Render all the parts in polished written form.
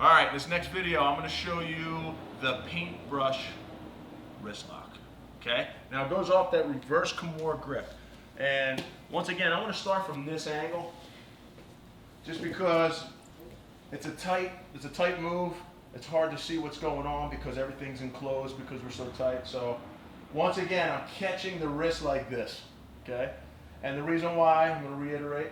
All right, this next video, I'm gonna show you the Paintbrush Wristlock, okay? Now it goes off that reverse Kimura grip. And once again, I wanna start from this angle, just because it's a tight move. It's hard to see what's going on because everything's enclosed because we're so tight. So once again, I'm catching the wrist like this, okay? And the reason why, I'm gonna reiterate,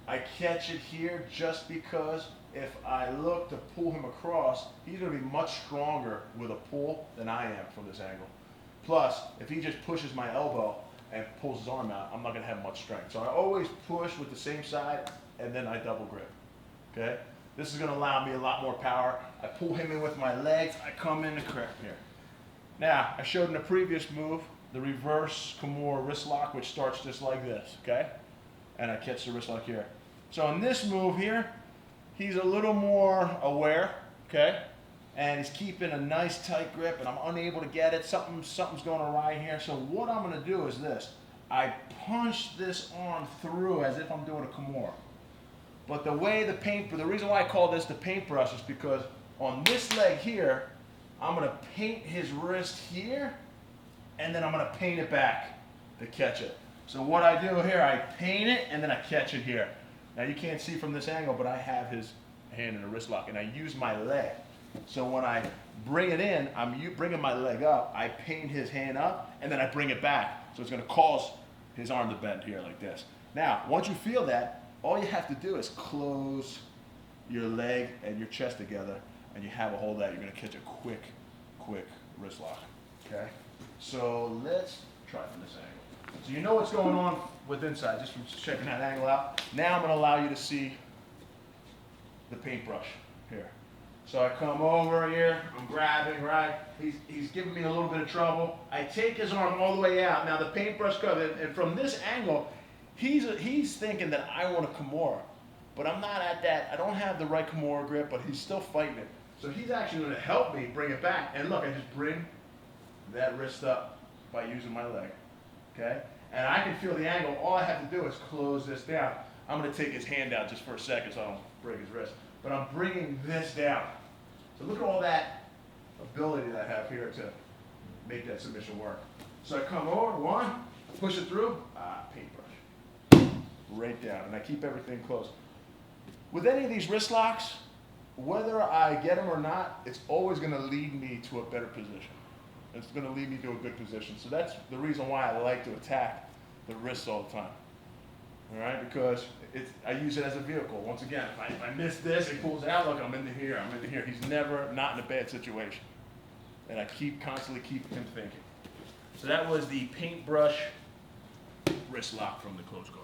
I catch it here just because if I look to pull him across, he's gonna be much stronger with a pull than I am from this angle. Plus, if he just pushes my elbow and pulls his arm out, I'm not gonna have much strength. So I always push with the same side and then I double grip, okay? This is gonna allow me a lot more power. I pull him in with my legs, I come in to correct here. Now, I showed in the previous move, the reverse Kimura wrist lock, which starts just like this, okay? And I catch the wrist lock here. So in this move here, he's a little more aware, okay? And he's keeping a nice tight grip and I'm unable to get it. Something's going awry here. So what I'm gonna do is this. I punch this arm through as if I'm doing a Kimura. But the reason why I call this the paintbrush is because on this leg here, I'm gonna paint his wrist here and then I'm gonna paint it back to catch it. So what I do here, I paint it and then I catch it here. Now you can't see from this angle, but I have his hand in a wrist lock and I use my leg. So when I bring it in, I'm bringing my leg up, I paint his hand up and then I bring it back. So it's gonna cause his arm to bend here like this. Now, once you feel that, all you have to do is close your leg and your chest together and you have a hold of that. You're gonna catch a quick wrist lock, okay? So let's try from this angle. So you know what's going on with inside, just from checking that angle out. Now I'm gonna allow you to see the paintbrush here. So I come over here, I'm grabbing, right? He's giving me a little bit of trouble. I take his arm all the way out. Now the paintbrush comes, and from this angle, he's thinking that I want a Kimura, but I'm not at that. I don't have the right Kimura grip, but he's still fighting it. So he's actually gonna help me bring it back. And look, I just bring that wrist up by using my leg, okay? And I can feel the angle. All I have to do is close this down. I'm gonna take his hand out just for a second so I don't break his wrist. But I'm bringing this down. So look at all that ability that I have here to make that submission work. So I come over, one, push it through, paintbrush. Right down, and I keep everything close. With any of these wrist locks, whether I get them or not, it's always gonna lead me to a better position. It's gonna lead me to a good position. So that's the reason why I like to attack the wrists all the time. All right, because I use it as a vehicle. Once again, if I miss this, it pulls out, look, I'm into here, I'm into here. He's never not in a bad situation. And I constantly keep him thinking. So that was the paintbrush wrist lock from the close guard.